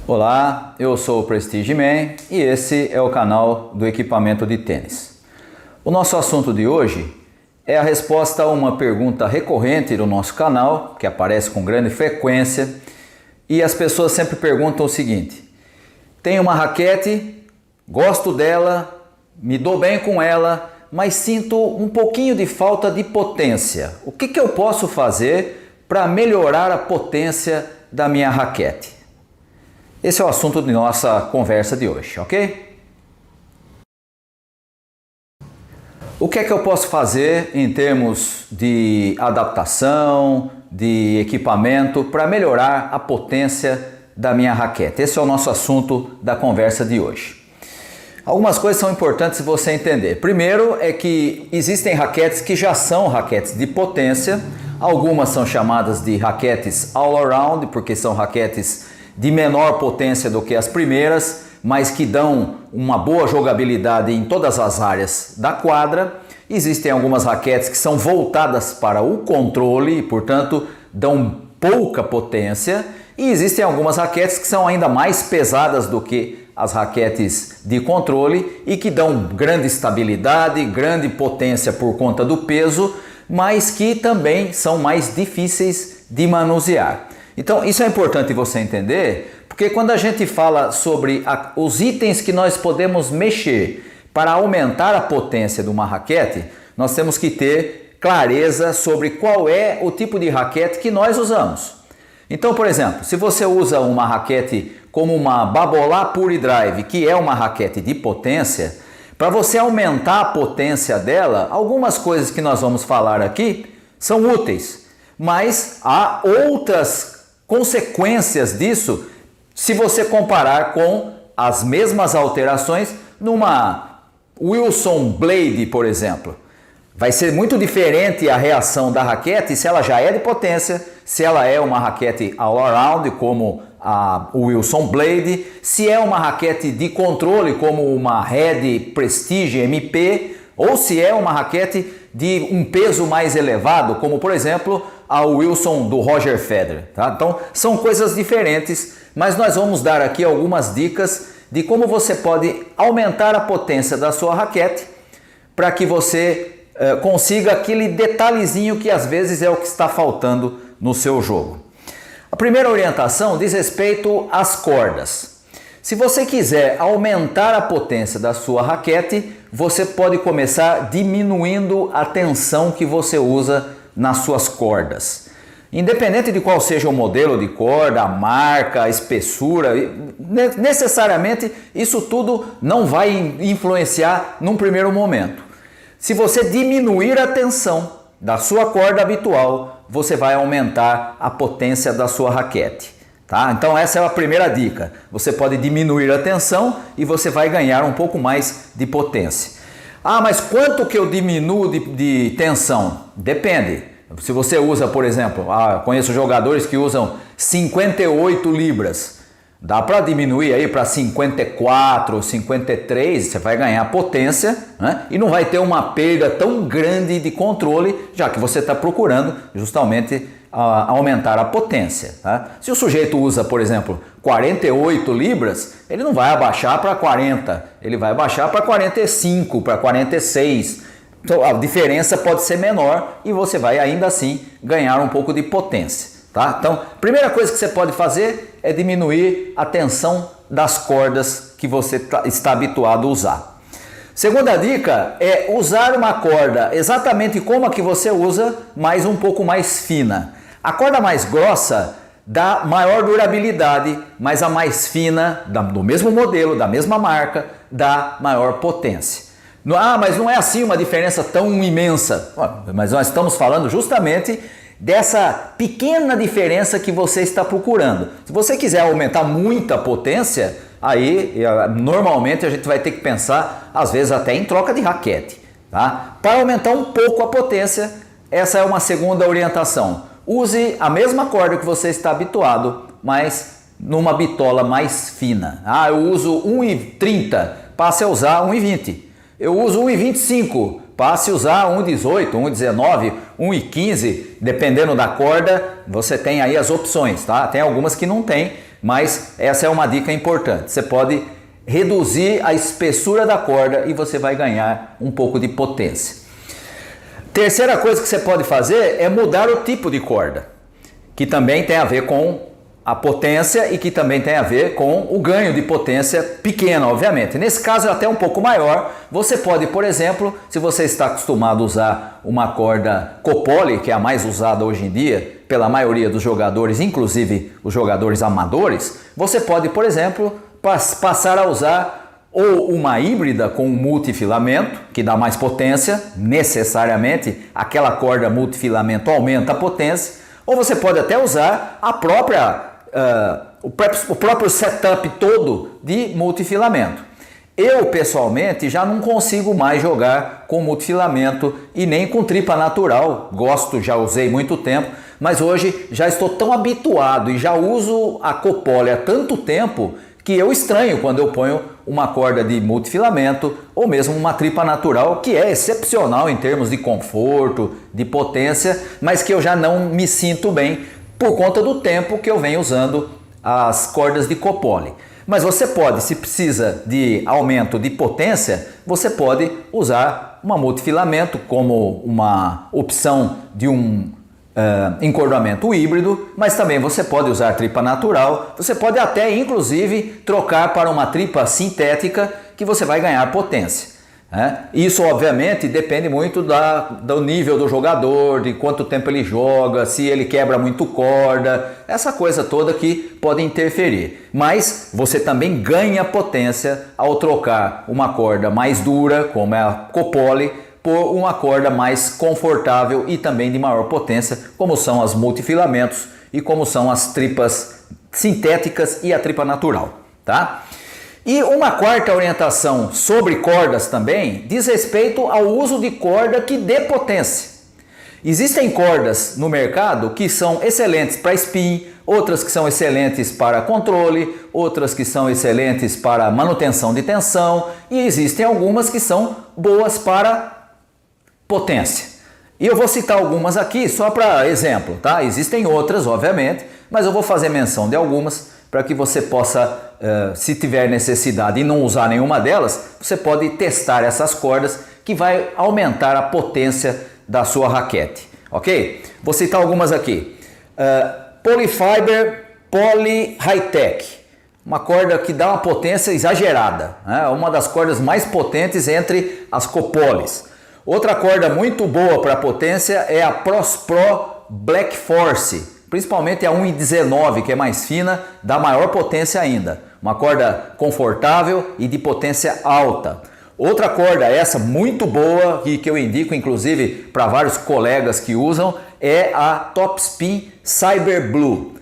Olá, eu sou o Prestige Man e esse é o canal do equipamento de tênis. O nosso assunto de hoje é a resposta a uma pergunta recorrente do nosso canal, que aparece com grande frequência, e as pessoas sempre perguntam o seguinte: tenho uma raquete, gosto dela, me dou bem com ela, mas sinto um pouquinho de falta de potência. O que eu posso fazer para melhorar a potência da minha raquete? Esse é o assunto de nossa conversa de hoje, ok? O que é que eu posso fazer em termos de adaptação, de equipamento para melhorar a potência da minha raquete? Esse é o nosso assunto da conversa de hoje. Algumas coisas são importantes você entender. Primeiro é que existem raquetes que já são raquetes de potência. Algumas são chamadas de raquetes all-around, porque são raquetes de menor potência do que as primeiras, mas que dão uma boa jogabilidade em todas as áreas da quadra. Existem algumas raquetes que são voltadas para o controle e, portanto, dão pouca potência. E existem algumas raquetes que são ainda mais pesadas do que as raquetes de controle e que dão grande estabilidade, grande potência por conta do peso, mas que também são mais difíceis de manusear. Então isso é importante você entender, porque quando a gente fala sobre os itens que nós podemos mexer para aumentar a potência de uma raquete, nós temos que ter clareza sobre qual é o tipo de raquete que nós usamos. Então, por exemplo, se você usa uma raquete como uma Babolat Pure Drive, que é uma raquete de potência, para você aumentar a potência dela, algumas coisas que nós vamos falar aqui são úteis, mas há outras consequências disso se você comparar com as mesmas alterações numa Wilson Blade, por exemplo. Vai ser muito diferente a reação da raquete se ela já é de potência, se ela é uma raquete all-around como a Wilson Blade, se é uma raquete de controle como uma Red Prestige MP, ou se é uma raquete de um peso mais elevado, como por exemplo a Wilson do Roger Federer. Tá? Então são coisas diferentes, mas nós vamos dar aqui algumas dicas de como você pode aumentar a potência da sua raquete para que você consiga aquele detalhezinho que às vezes é o que está faltando no seu jogo. A primeira orientação diz respeito às cordas. Se você quiser aumentar a potência da sua raquete, você pode começar diminuindo a tensão que você usa nas suas cordas. Independente de qual seja o modelo de corda, a marca, a espessura, necessariamente isso tudo não vai influenciar num primeiro momento. Se você diminuir a tensão da sua corda habitual, você vai aumentar a potência da sua raquete. Tá? Então essa é a primeira dica. Você pode diminuir a tensão e você vai ganhar um pouco mais de potência. Ah, mas quanto que eu diminuo de tensão? Depende. Se você usa, por exemplo, conheço jogadores que usam 58 libras. Dá para diminuir aí para 54, 53, você vai ganhar potência, né? E não vai ter uma perda tão grande de controle, já que você está procurando justamente aumentar a potência. Tá? Se o sujeito usa, por exemplo, 48 libras, ele não vai abaixar para 40, ele vai abaixar para 45, para 46. Então a diferença pode ser menor e você vai ainda assim ganhar um pouco de potência. Tá? Então, a primeira coisa que você pode fazer é diminuir a tensão das cordas que você está habituado a usar. Segunda dica é usar uma corda exatamente como a que você usa, mas um pouco mais fina. A corda mais grossa dá maior durabilidade, mas a mais fina, do mesmo modelo, da mesma marca, dá maior potência. Mas não é assim uma diferença tão imensa. Mas nós estamos falando justamente dessa pequena diferença que você está procurando. Se você quiser aumentar muita potência, aí normalmente a gente vai ter que pensar, às vezes até em troca de raquete. Tá? Para aumentar um pouco a potência, essa é uma segunda orientação. Use a mesma corda que você está habituado, mas numa bitola mais fina. Eu uso 1,30, passe a usar 1,20. Eu uso 1,25, passe a usar 1,18, 1,19, 1,15, dependendo da corda, você tem aí as opções, tá? Tem algumas que não tem, mas essa é uma dica importante. Você pode reduzir a espessura da corda e você vai ganhar um pouco de potência. Terceira coisa que você pode fazer é mudar o tipo de corda, que também tem a ver com a potência e que também tem a ver com o ganho de potência pequena, obviamente. Nesse caso é até um pouco maior. Você pode, por exemplo, se você está acostumado a usar uma corda Copoly, que é a mais usada hoje em dia pela maioria dos jogadores, inclusive os jogadores amadores, você pode, por exemplo, passar a usar ou uma híbrida com multifilamento, que dá mais potência, necessariamente aquela corda multifilamento aumenta a potência, ou você pode até usar a própria, o próprio setup todo de multifilamento. Eu pessoalmente já não consigo mais jogar com multifilamento e nem com tripa natural, gosto, já usei muito tempo, mas hoje já estou tão habituado e já uso a Copoly há tanto tempo que eu estranho quando eu ponho uma corda de multifilamento ou mesmo uma tripa natural, que é excepcional em termos de conforto, de potência, mas que eu já não me sinto bem por conta do tempo que eu venho usando as cordas de Copoly. Mas você pode, se precisa de aumento de potência, você pode usar uma multifilamento como uma opção de um encordoamento híbrido, mas também você pode usar tripa natural, você pode até inclusive trocar para uma tripa sintética que você vai ganhar potência. Isso obviamente depende muito do nível do jogador, de quanto tempo ele joga, se ele quebra muito corda, essa coisa toda que pode interferir. Mas você também ganha potência ao trocar uma corda mais dura, como é a Copoly, por uma corda mais confortável e também de maior potência, como são as multifilamentos e como são as tripas sintéticas e a tripa natural, tá? E uma quarta orientação sobre cordas também diz respeito ao uso de corda que dê potência. Existem cordas no mercado que são excelentes para spin, outras que são excelentes para controle, outras que são excelentes para manutenção de tensão e existem algumas que são boas para potência. E eu vou citar algumas aqui só para exemplo, tá? Existem outras, obviamente, mas eu vou fazer menção de algumas para que você possa, se tiver necessidade e não usar nenhuma delas, você pode testar essas cordas que vai aumentar a potência da sua raquete, ok? Vou citar algumas aqui. Polyfiber Poly High-Tech, uma corda que dá uma potência exagerada, né? Uma das cordas mais potentes entre as Copolys. Outra corda muito boa para potência é a Prospro Black Force, principalmente a 1,19, que é mais fina, dá maior potência ainda. Uma corda confortável e de potência alta. Outra corda, essa muito boa, e que eu indico inclusive para vários colegas que usam, é a Topspin Cyber Blue.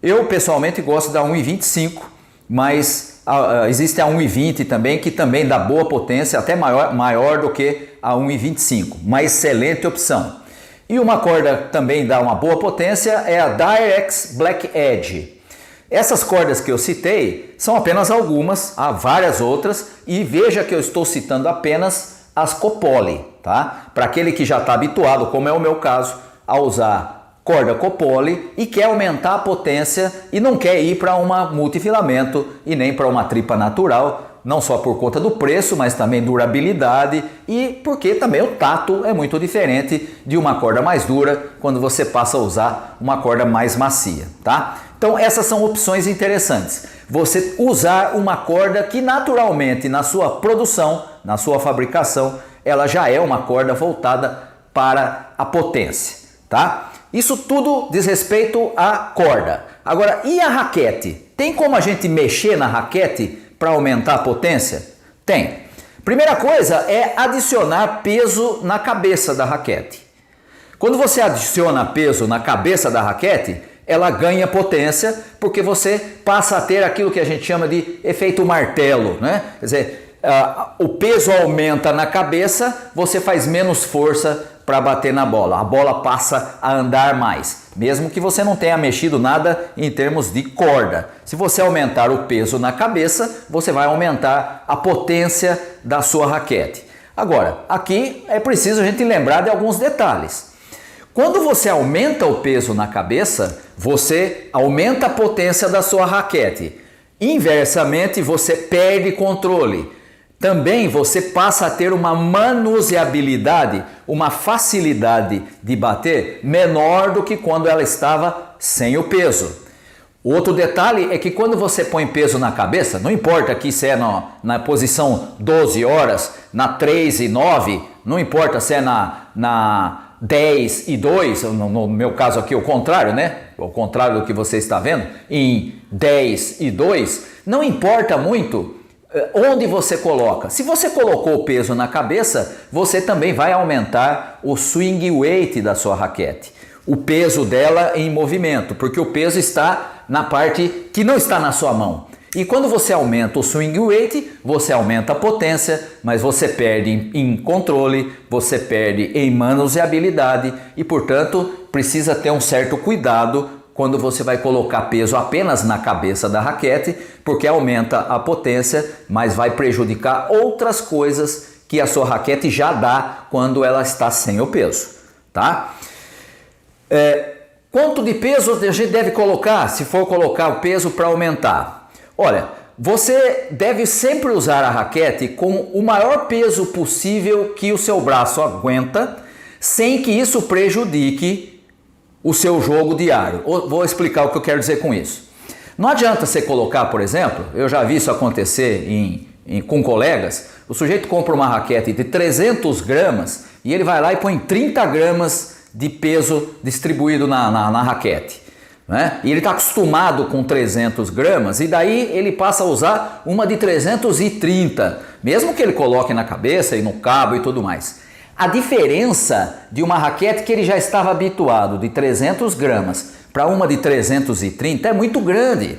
Eu pessoalmente gosto da 1,25, mas existe a 1,20 também, que também dá boa potência, até maior do que a 1,25, uma excelente opção. E uma corda também dá uma boa potência é a Dyrex Black Edge. Essas cordas que eu citei são apenas algumas, há várias outras, e veja que eu estou citando apenas as Copoly, tá? Para aquele que já está habituado, como é o meu caso, a usar corda Copoly e quer aumentar a potência e não quer ir para uma multifilamento e nem para uma tripa natural, não só por conta do preço, mas também durabilidade e porque também o tato é muito diferente de uma corda mais dura quando você passa a usar uma corda mais macia, tá? Então essas são opções interessantes. Você usar uma corda que naturalmente na sua produção, na sua fabricação, ela já é uma corda voltada para a potência, tá? Isso tudo diz respeito à corda. Agora, e a raquete? Tem como a gente mexer na raquete para aumentar a potência? Tem. Primeira coisa é adicionar peso na cabeça da raquete. Quando você adiciona peso na cabeça da raquete, ela ganha potência porque você passa a ter aquilo que a gente chama de efeito martelo, né? Quer dizer, o peso aumenta na cabeça, você faz menos força para bater na bola. A bola passa a andar mais, mesmo que você não tenha mexido nada em termos de corda. Se você aumentar o peso na cabeça, você vai aumentar a potência da sua raquete. Agora, aqui é preciso a gente lembrar de alguns detalhes. Quando você aumenta o peso na cabeça, você aumenta a potência da sua raquete. Inversamente, você perde controle. Também você passa a ter uma manuseabilidade, uma facilidade de bater menor do que quando ela estava sem o peso. Outro detalhe é que quando você põe peso na cabeça, não importa aqui se é na posição 12 horas, na 3 e 9, não importa se é na 10 e 2, no meu caso aqui o contrário, né? O contrário do que você está vendo, em 10 e 2, não importa muito onde você coloca. Se você colocou o peso na cabeça, você também vai aumentar o swing weight da sua raquete. O peso dela em movimento, porque o peso está na parte que não está na sua mão. E quando você aumenta o swing weight, você aumenta a potência, mas você perde em controle, você perde em manuseabilidade e, portanto, precisa ter um certo cuidado quando você vai colocar peso apenas na cabeça da raquete, porque aumenta a potência, mas vai prejudicar outras coisas que a sua raquete já dá quando ela está sem o peso, tá? Quanto de peso a gente deve colocar, se for colocar o peso para aumentar? Olha, você deve sempre usar a raquete com o maior peso possível que o seu braço aguenta, sem que isso prejudique o seu jogo diário. Vou explicar o que eu quero dizer com isso. Não adianta você colocar, por exemplo, eu já vi isso acontecer com colegas, o sujeito compra uma raquete de 300 gramas e ele vai lá e põe 30 gramas de peso distribuído na raquete. Né? E ele está acostumado com 300 gramas e daí ele passa a usar uma de 330, mesmo que ele coloque na cabeça e no cabo e tudo mais. A diferença de uma raquete que ele já estava habituado de 300 gramas para uma de 330 é muito grande.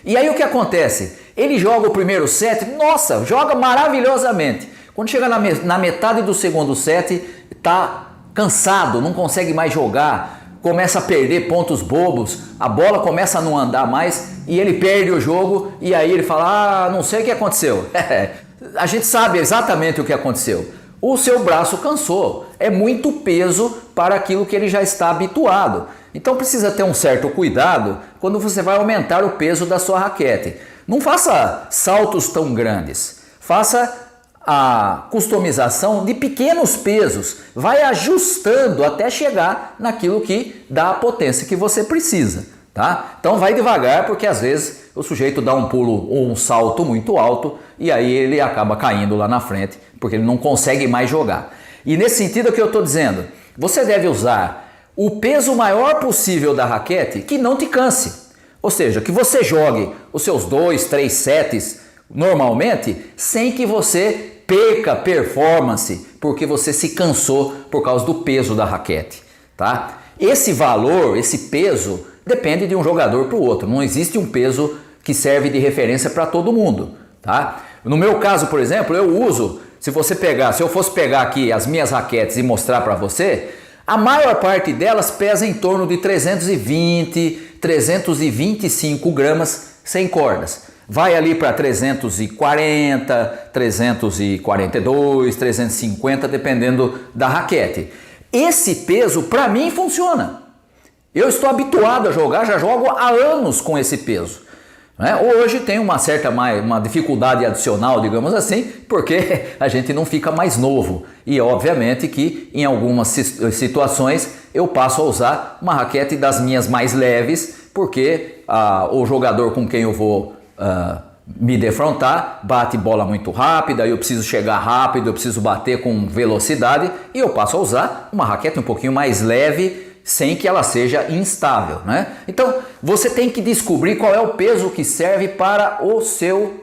E aí o que acontece? Ele joga o primeiro set, nossa, joga maravilhosamente. Quando chega na metade do segundo set, está cansado, não consegue mais jogar, começa a perder pontos bobos, a bola começa a não andar mais e ele perde o jogo e aí ele fala, não sei o que aconteceu. A gente sabe exatamente o que aconteceu. O seu braço cansou, é muito peso para aquilo que ele já está habituado. Então precisa ter um certo cuidado quando você vai aumentar o peso da sua raquete. Não faça saltos tão grandes, faça a customização de pequenos pesos, vai ajustando até chegar naquilo que dá a potência que você precisa, tá? Então vai devagar, porque às vezes o sujeito dá um pulo ou um salto muito alto e aí ele acaba caindo lá na frente, porque ele não consegue mais jogar. E nesse sentido é que eu estou dizendo, você deve usar o peso maior possível da raquete que não te canse, ou seja, que você jogue os seus 2, 3 sets normalmente sem que você perca performance porque você se cansou por causa do peso da raquete, tá? Esse valor, esse peso depende de um jogador para o outro, não existe um peso que serve de referência para todo mundo, tá? No meu caso, por exemplo, eu uso, se eu fosse pegar aqui as minhas raquetes e mostrar para você, a maior parte delas pesa em torno de 320, 325 gramas sem cordas. Vai ali para 340, 342, 350, dependendo da raquete. Esse peso para mim funciona. Eu estou habituado a jogar, já jogo há anos com esse peso. Né? Hoje tem uma dificuldade adicional, digamos assim, porque a gente não fica mais novo. E obviamente que em algumas situações eu passo a usar uma raquete das minhas mais leves, porque o jogador com quem eu vou me defrontar, bate bola muito rápida, eu preciso chegar rápido, eu preciso bater com velocidade e eu passo a usar uma raquete um pouquinho mais leve, sem que ela seja instável, né? Então você tem que descobrir qual é o peso que serve para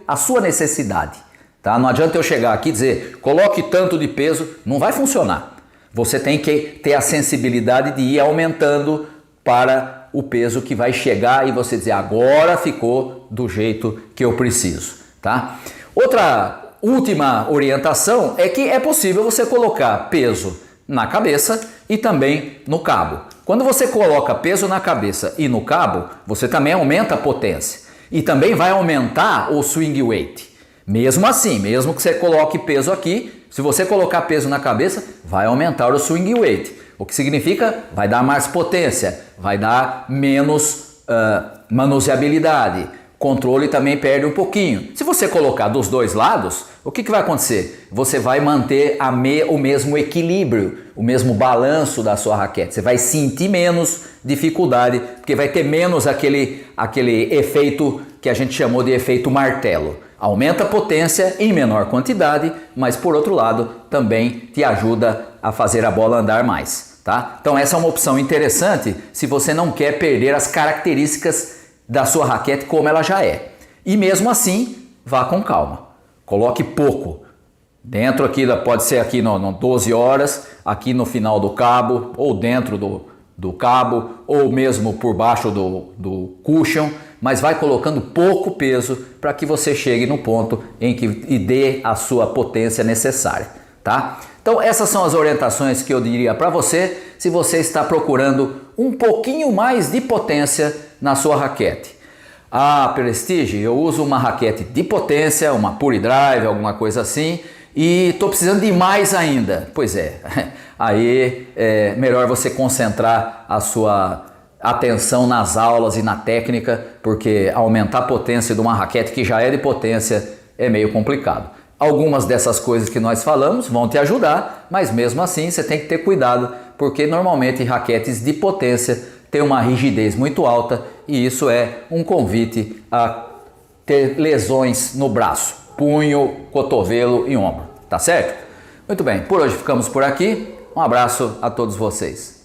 a sua necessidade, tá? Não adianta eu chegar aqui e dizer, coloque tanto de peso, não vai funcionar. Você tem que ter a sensibilidade de ir aumentando para o peso que vai chegar e você dizer, agora ficou do jeito que eu preciso, tá? Outra última orientação é que é possível você colocar peso na cabeça e também no cabo. Quando você coloca peso na cabeça e no cabo, você também aumenta a potência e também vai aumentar o swing weight. Mesmo assim, mesmo que você coloque peso aqui, se você colocar peso na cabeça, vai aumentar o swing weight. O que significa? Vai dar mais potência, vai dar menos manuseabilidade. Controle também perde um pouquinho. Se você colocar dos dois lados, o que vai acontecer? Você vai manter o mesmo equilíbrio, o mesmo balanço da sua raquete. Você vai sentir menos dificuldade, porque vai ter menos aquele efeito que a gente chamou de efeito martelo. Aumenta a potência em menor quantidade, mas por outro lado também te ajuda a fazer a bola andar mais, tá? Então essa é uma opção interessante se você não quer perder as características da sua raquete como ela já é. E mesmo assim, vá com calma. Coloque pouco. Dentro aqui, pode ser aqui no 12 horas, aqui no final do cabo, ou dentro do cabo, ou mesmo por baixo do cushion, mas vai colocando pouco peso para que você chegue no ponto em que dê a sua potência necessária, tá? Então essas são as orientações que eu diria para você se você está procurando um pouquinho mais de potência na sua raquete. Ah, Prestige, eu uso uma raquete de potência, uma Pure Drive, alguma coisa assim, e estou precisando de mais ainda. Pois é, aí é melhor você concentrar a sua atenção nas aulas e na técnica, porque aumentar a potência de uma raquete que já é de potência é meio complicado. Algumas dessas coisas que nós falamos vão te ajudar, mas mesmo assim você tem que ter cuidado, porque normalmente raquetes de potência têm uma rigidez muito alta e isso é um convite a ter lesões no braço, punho, cotovelo e ombro, tá certo? Muito bem, por hoje ficamos por aqui. Um abraço a todos vocês.